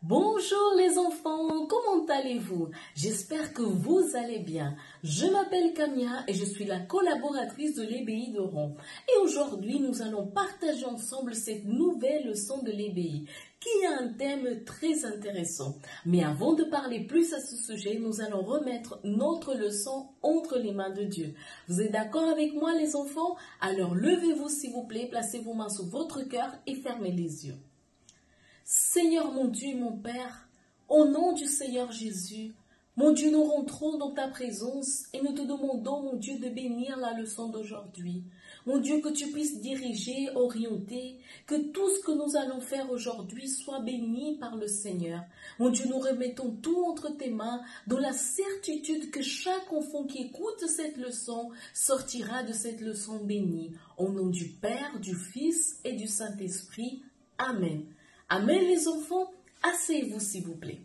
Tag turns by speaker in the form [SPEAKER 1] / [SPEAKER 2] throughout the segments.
[SPEAKER 1] Bonjour les enfants, comment allez-vous? J'espère que vous allez bien. Je m'appelle Camia et je suis la collaboratrice de l'EBI d'Oran. Et aujourd'hui, nous allons partager ensemble cette nouvelle leçon de l'EBI qui a un thème très intéressant. Mais avant de parler plus à ce sujet, nous allons remettre notre leçon entre les mains de Dieu. Vous êtes d'accord avec moi les enfants? Alors levez-vous s'il vous plaît, placez vos mains sur votre cœur et fermez les yeux. Seigneur mon Dieu, mon Père, au nom du Seigneur Jésus, mon Dieu, nous rentrons dans ta présence et nous te demandons, mon Dieu, de bénir la leçon d'aujourd'hui. Mon Dieu, que tu puisses diriger, orienter, que tout ce que nous allons faire aujourd'hui soit béni par le Seigneur. Mon Dieu, nous remettons tout entre tes mains dans la certitude que chaque enfant qui écoute cette leçon sortira de cette leçon bénie. Au nom du Père, du Fils et du Saint-Esprit. Amen. Amen les enfants, asseyez-vous s'il vous plaît.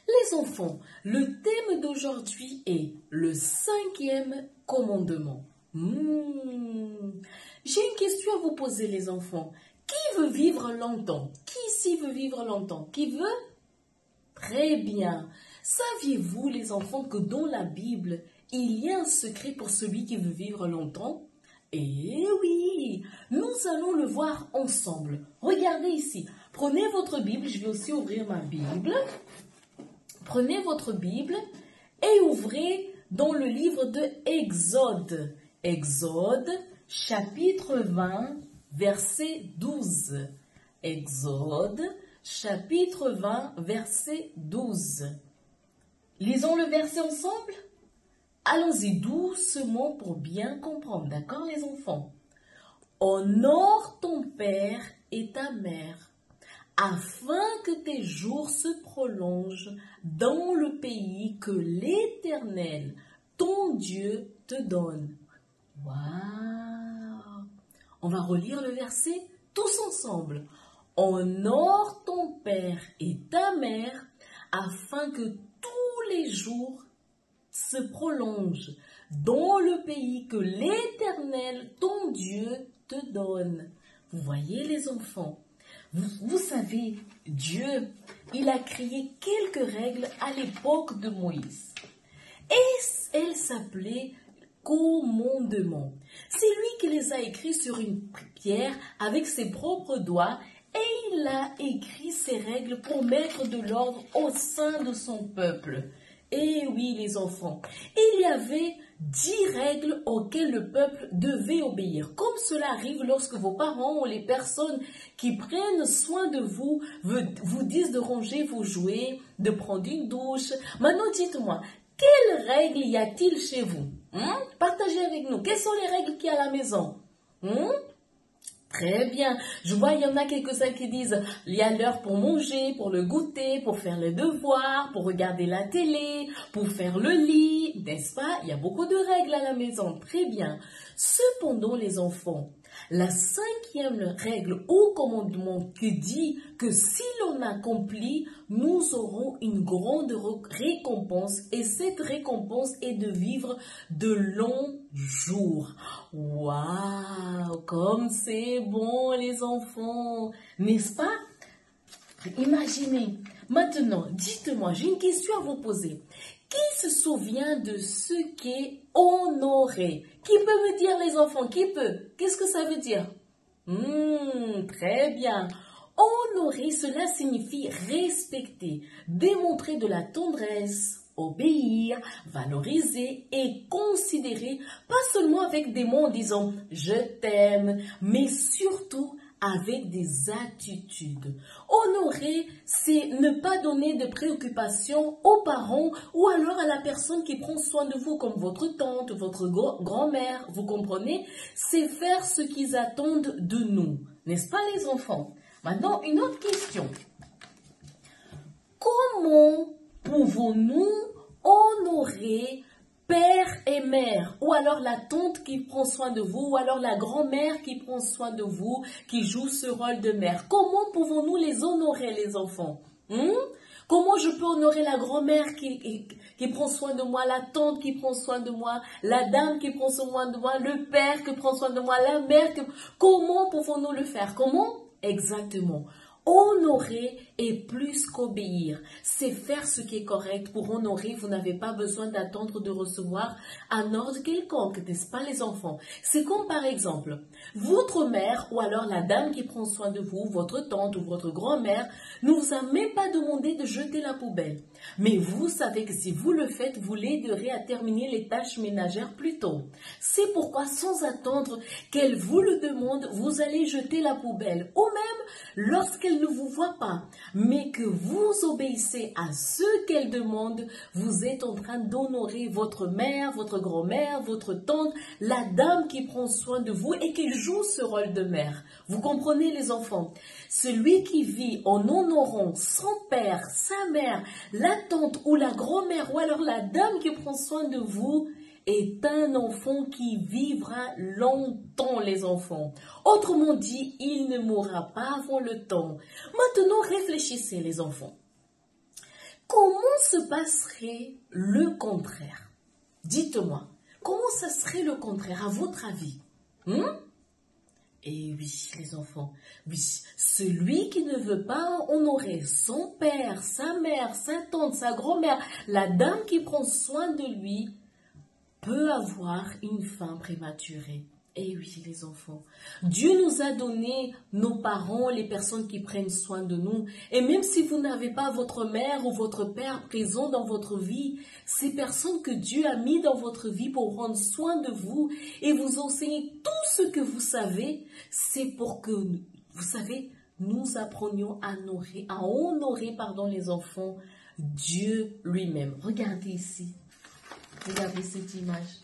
[SPEAKER 1] Les enfants, le thème d'aujourd'hui est le 5e commandement. J'ai une question à vous poser les enfants. Qui veut vivre longtemps? Qui ici veut vivre longtemps? Qui veut? Très bien. Saviez-vous les enfants que dans la Bible, il y a un secret pour celui qui veut vivre longtemps? Eh oui, nous allons le voir ensemble. Regardez ici. Prenez votre Bible, je vais aussi ouvrir ma Bible. Prenez votre Bible et ouvrez dans le livre de Exode. Exode, chapitre 20, verset 12. Exode, chapitre 20, verset 12. Lisons le verset ensemble. Allons-y doucement pour bien comprendre, d'accord les enfants? Honore ton père et ta mère, afin que tes jours se prolongent dans le pays que l'Éternel, ton Dieu, te donne. Waouh! On va relire le verset tous ensemble. Honore ton père et ta mère, afin que tous les jours se prolonge dans le pays que l'Éternel, ton Dieu, te donne. Vous voyez les enfants, vous savez, Dieu, il a créé quelques règles à l'époque de Moïse. Et elles s'appelaient commandements. C'est lui qui les a écrits sur une pierre avec ses propres doigts et il a écrit ces règles pour mettre de l'ordre au sein de son peuple. Eh oui, les enfants, il y avait 10 règles auxquelles le peuple devait obéir. Comme cela arrive lorsque vos parents ou les personnes qui prennent soin de vous vous disent de ranger vos jouets, de prendre une douche. Maintenant, dites-moi, quelles règles y a-t-il chez vous? Partagez avec nous. Quelles sont les règles qu'il y a à la maison? Très bien. Je vois, il y en a quelques-uns qui disent, il y a l'heure pour manger, pour le goûter, pour faire les devoirs, pour regarder la télé, pour faire le lit, n'est-ce pas? Il y a beaucoup de règles à la maison. Très bien. Cependant, les enfants, la 5e règle ou commandement qui dit que si l'on accomplit, nous aurons une grande récompense et cette récompense est de vivre de longs jours. Waouh, comme c'est bon les enfants, n'est-ce pas? Imaginez. Maintenant, dites-moi, j'ai une question à vous poser. Qui se souvient de ce qu'est honorer? Qui peut me dire les enfants? Qui peut? Qu'est-ce que ça veut dire? Très bien. Honorer, cela signifie respecter, démontrer de la tendresse, obéir, valoriser et considérer, pas seulement avec des mots en disant « je t'aime », mais surtout avec des attitudes. Honorer, c'est ne pas donner de préoccupation aux parents ou alors à la personne qui prend soin de vous, comme votre tante, votre grand-mère, vous comprenez? C'est faire ce qu'ils attendent de nous, n'est-ce pas les enfants? Maintenant, une autre question. Comment pouvons-nous honorer père et mère, ou alors la tante qui prend soin de vous, ou alors la grand-mère qui prend soin de vous, qui joue ce rôle de mère? Comment pouvons-nous les honorer, les enfants? Comment je peux honorer la grand-mère qui prend soin de moi, la tante qui prend soin de moi, la dame qui prend soin de moi, le père qui prend soin de moi, la mère? Comment pouvons-nous le faire? Comment? Exactement. Honorer est plus qu'obéir. C'est faire ce qui est correct. Pour honorer, vous n'avez pas besoin d'attendre de recevoir un ordre quelconque, n'est-ce pas les enfants? C'est comme par exemple, votre mère ou alors la dame qui prend soin de vous, votre tante ou votre grand-mère, ne vous a même pas demandé de jeter la poubelle. Mais vous savez que si vous le faites, vous l'aiderez à terminer les tâches ménagères plus tôt. C'est pourquoi, sans attendre qu'elle vous le demande, vous allez jeter la poubelle. Ou même, lorsqu'elle ne vous voit pas, mais que vous obéissez à ce qu'elle demande, vous êtes en train d'honorer votre mère, votre grand-mère, votre tante, la dame qui prend soin de vous et qui joue ce rôle de mère. Vous comprenez les enfants? Celui qui vit en honorant son père, sa mère, la tante ou la grand-mère ou alors la dame qui prend soin de vous est un enfant qui vivra longtemps, les enfants. Autrement dit, il ne mourra pas avant le temps. Maintenant, réfléchissez, les enfants. Comment se passerait le contraire? Dites-moi, comment ça serait le contraire à votre avis? Eh oui, les enfants, oui, celui qui ne veut pas honorer son père, sa mère, sa tante, sa grand-mère, la dame qui prend soin de lui, peut avoir une fin prématurée. Eh oui, les enfants, Dieu nous a donné nos parents, les personnes qui prennent soin de nous. Et même si vous n'avez pas votre mère ou votre père présent dans votre vie, ces personnes que Dieu a mis dans votre vie pour prendre soin de vous et vous enseigner tout ce que vous savez, c'est pour que, vous savez, nous apprenions à honorer, les enfants, Dieu lui-même. Regardez ici. Regardez cette image.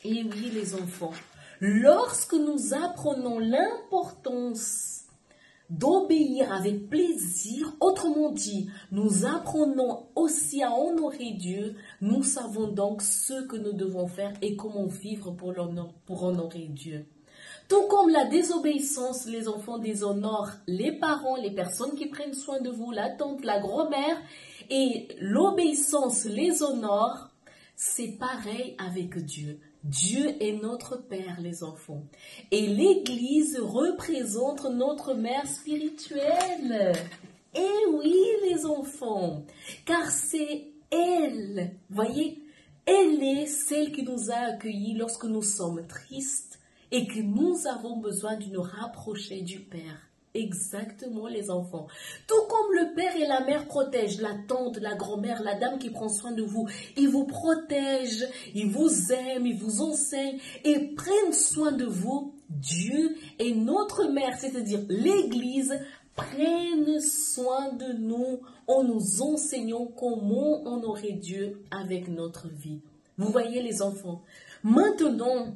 [SPEAKER 1] Et oui, les enfants, lorsque nous apprenons l'importance d'obéir avec plaisir, autrement dit, nous apprenons aussi à honorer Dieu, nous savons donc ce que nous devons faire et comment vivre pour honorer Dieu. Tout comme la désobéissance, les enfants déshonorent les parents, les personnes qui prennent soin de vous, la tante, la grand-mère, et l'obéissance les honore, c'est pareil avec Dieu. Dieu est notre Père, les enfants. Et l'Église représente notre mère spirituelle. Eh oui, les enfants, car c'est elle, voyez, elle est celle qui nous a accueillis lorsque nous sommes tristes et que nous avons besoin de nous rapprocher du Père. Exactement, les enfants. Tout comme le père et la mère protègent la tante, la grand-mère, la dame qui prend soin de vous, ils vous protègent, ils vous aiment, ils vous enseignent et prennent soin de vous. Dieu et notre mère, c'est-à-dire l'Église, prennent soin de nous en nous enseignant comment honorer Dieu avec notre vie. Vous voyez, les enfants, maintenant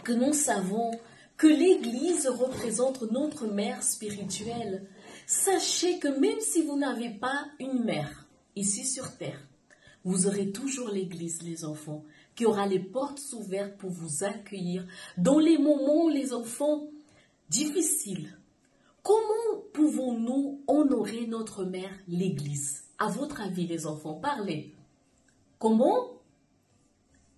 [SPEAKER 1] que nous savons que l'Église représente notre mère spirituelle, sachez que même si vous n'avez pas une mère ici sur terre, vous aurez toujours l'Église, les enfants, qui aura les portes ouvertes pour vous accueillir dans les moments, les enfants, difficiles. Comment pouvons-nous honorer notre mère, l'Église? À votre avis, les enfants, parlez. Comment?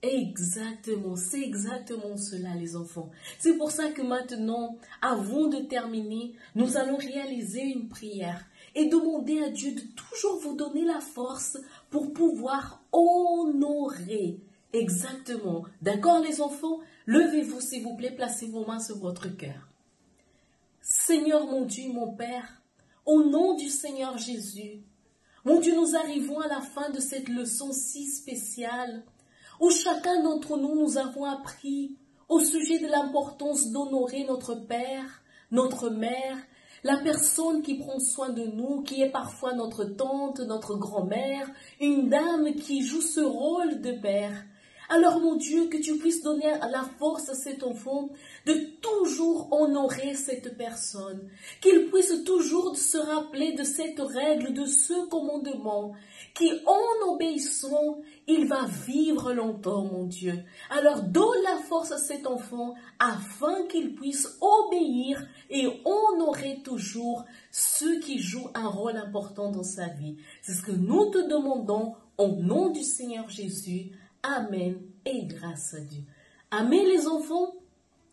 [SPEAKER 1] Exactement, c'est exactement cela, les enfants. C'est pour ça que maintenant, avant de terminer, nous allons réaliser une prière et demander à Dieu de toujours vous donner la force pour pouvoir honorer. Exactement. D'accord, les enfants? Levez-vous, s'il vous plaît, placez vos mains sur votre cœur. Seigneur, mon Dieu, mon Père, au nom du Seigneur Jésus, mon Dieu, nous arrivons à la fin de cette leçon si spéciale où chacun d'entre nous, nous avons appris au sujet de l'importance d'honorer notre père, notre mère, la personne qui prend soin de nous, qui est parfois notre tante, notre grand-mère, une dame qui joue ce rôle de mère. Alors, mon Dieu, que tu puisses donner la force à cet enfant de toujours honorer cette personne, qu'il puisse toujours se rappeler de cette règle, de ce commandement, qui en obéissant, il va vivre longtemps, mon Dieu. Alors, donne la force à cet enfant afin qu'il puisse obéir et honorer toujours ceux qui jouent un rôle important dans sa vie. C'est ce que nous te demandons au nom du Seigneur Jésus. Amen et grâce à Dieu. Amen, les enfants.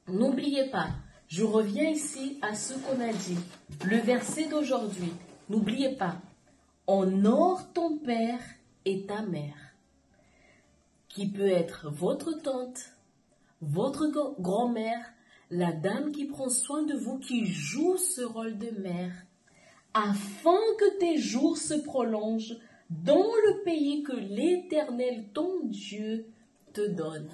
[SPEAKER 1] N'oubliez pas, Je reviens ici à ce qu'on a dit. Le verset d'aujourd'hui. N'oubliez pas. Honore ton père et ta mère, qui peut être votre tante, votre grand-mère, la dame qui prend soin de vous, qui joue ce rôle de mère, afin que tes jours se prolongent dans le pays que l'Éternel, ton Dieu, te donne.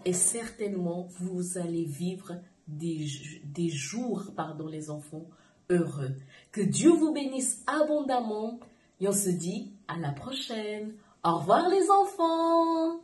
[SPEAKER 1] Et certainement, vous allez vivre des jours, les enfants, heureux. Que Dieu vous bénisse abondamment. Et on se dit à la prochaine. Au revoir les enfants.